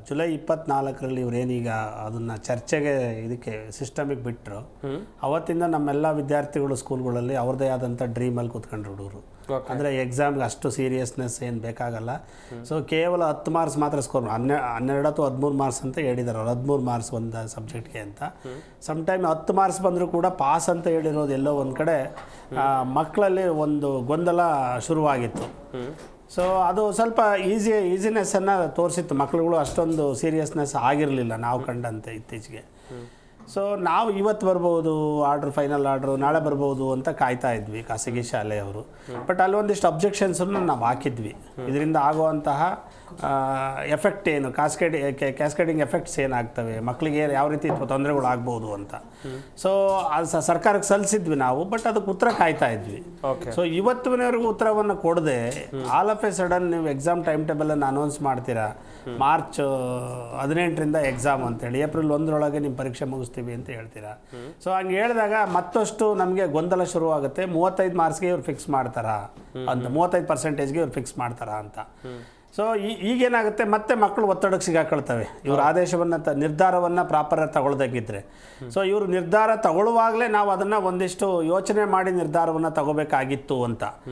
July 24ರಲ್ಲಿ ಇವರೇನೀಗ ಅದನ್ನು ಚರ್ಚೆಗೆ ಇದಕ್ಕೆ ಸಿಸ್ಟಮಿಗೆ ಬಿಟ್ಟರು, ಅವತ್ತಿಂದ ನಮ್ಮೆಲ್ಲ ವಿದ್ಯಾರ್ಥಿಗಳು ಸ್ಕೂಲ್ಗಳಲ್ಲಿ ಅವ್ರದ್ದೇ ಆದಂಥ ಡ್ರೀಮಲ್ಲಿ ಕೂತ್ಕೊಂಡ್ರು ಹುಡುಗರು. ಅಂದರೆ ಎಕ್ಸಾಮ್ಗೆ ಅಷ್ಟು ಸೀರಿಯಸ್ನೆಸ್ ಏನು ಬೇಕಾಗಲ್ಲ. ಸೊ ಕೇವಲ 10 ಮಾರ್ಕ್ಸ್ ಮಾತ್ರ ಸ್ಕೋರ್, 12 ಅಥವಾ 13 ಮಾರ್ಕ್ಸ್ ಅಂತ ಹೇಳಿದ್ದಾರೆ ಅವ್ರು, 13 ಮಾರ್ಕ್ಸ್ ಒಂದು ಸಬ್ಜೆಕ್ಟ್ಗೆ ಅಂತ. ಸಮ್ಟೈಮ್ 10 ಮಾರ್ಕ್ಸ್ ಬಂದರೂ ಕೂಡ ಪಾಸ್ ಅಂತ ಹೇಳಿರೋದು ಎಲ್ಲೋ ಒಂದು ಕಡೆ ಮಕ್ಕಳಲ್ಲಿ ಒಂದು ಗೊಂದಲ ಶುರುವಾಗಿತ್ತು. ಸೊ ಅದು ಸ್ವಲ್ಪ ಈಸಿನೆಸ್ಸನ್ನು ತೋರಿಸಿತ್ತು, ಮಕ್ಕಳುಗಳು ಅಷ್ಟೊಂದು ಸೀರಿಯಸ್ನೆಸ್ ಆಗಿರಲಿಲ್ಲ ನಾವು ಕಂಡಂತೆ ಇತ್ತೀಚೆಗೆ. ಸೊ ನಾವು ಇವತ್ತು ಬರ್ಬೋದು ಫೈನಲ್ ಆರ್ಡ್ರು ನಾಳೆ ಬರ್ಬೋದು ಅಂತ ಕಾಯ್ತಾ ಇದ್ವಿ ಖಾಸಗಿ ಶಾಲೆಯವರು. ಬಟ್ ಅಲ್ಲಿ ಒಂದಿಷ್ಟು ಅಬ್ಜೆಕ್ಷನ್ಸನ್ನು ನಾವು ಹಾಕಿದ್ವಿ, ಇದರಿಂದ ಆಗುವಂತಹ ಎಫೆಕ್ಟ್ ಏನು, ಕ್ಯಾಸ್ಕೇಡಿಂಗ್ ಎಫೆಕ್ಟ್ಸ್ ಏನಾಗ್ತವೆ, ಮಕ್ಕಳಿಗೆ ಯಾವ ರೀತಿ ತೊಂದರೆಗಳು ಆಗ್ಬೋದು ಅಂತ. ಸೊ ಅದು ಸರ್ಕಾರಕ್ಕೆ ಸಲ್ಲಿಸಿದ್ವಿ ನಾವು, ಬಟ್ ಅದಕ್ಕೆ ಉತ್ತರ ಕಾಯ್ತಾ ಇದ್ವಿ. ಸೊ ಇವತ್ತಿನವರೆಗೂ ಉತ್ತರವನ್ನು ಕೊಡದೆ ಆಲ್ ಆಫ್ ಎ ಸಡನ್ ನೀವು ಎಕ್ಸಾಮ್ ಟೈಮ್ ಟೇಬಲನ್ನು ಅನೌನ್ಸ್ ಮಾಡ್ತೀರಾ, ಮಾರ್ಚ್ 18ರಿಂದ ಎಕ್ಸಾಮ್ ಅಂತೇಳಿ, ಏಪ್ರಿಲ್ 1ರೊಳಗೆ ನಿಮ್ಮ ಪರೀಕ್ಷೆ ಮುಗಿಸ್ತೀವಿ ಅಂತ ಹೇಳ್ತೀರಾ. ಸೊ ಹಂಗೆ ಹೇಳಿದಾಗ ಮತ್ತಷ್ಟು ನಮಗೆ ಗೊಂದಲ ಶುರುವಾಗುತ್ತೆ. 35 ಮಾರ್ಕ್ಸ್ಗೆ ಇವ್ರು ಫಿಕ್ಸ್ ಮಾಡ್ತಾರಾ ಅಂತ, 35%ಗೆ ಇವ್ರು ಫಿಕ್ಸ್ ಮಾಡ್ತಾರಾ ಅಂತ. ಸೊ ಈಗೇನಾಗುತ್ತೆ, ಮತ್ತೆ ಮಕ್ಕಳು ಒತ್ತಡಕ್ಕೆ ಸಿಗಾಕೊಳ್ತವೆ ಇವ್ರ ಆದೇಶವನ್ನು ನಿರ್ಧಾರವನ್ನು ಪ್ರಾಪರ್ ತಗೊಳ್ದಾಗಿದ್ದರೆ. ಸೊ ಇವರು ನಿರ್ಧಾರ ತಗೊಳ್ಳುವಾಗಲೇ ನಾವು ಅದನ್ನು ಒಂದಿಷ್ಟು ಯೋಚನೆ ಮಾಡಿ ನಿರ್ಧಾರವನ್ನು ತಗೋಬೇಕಾಗಿತ್ತು ಅಂತ.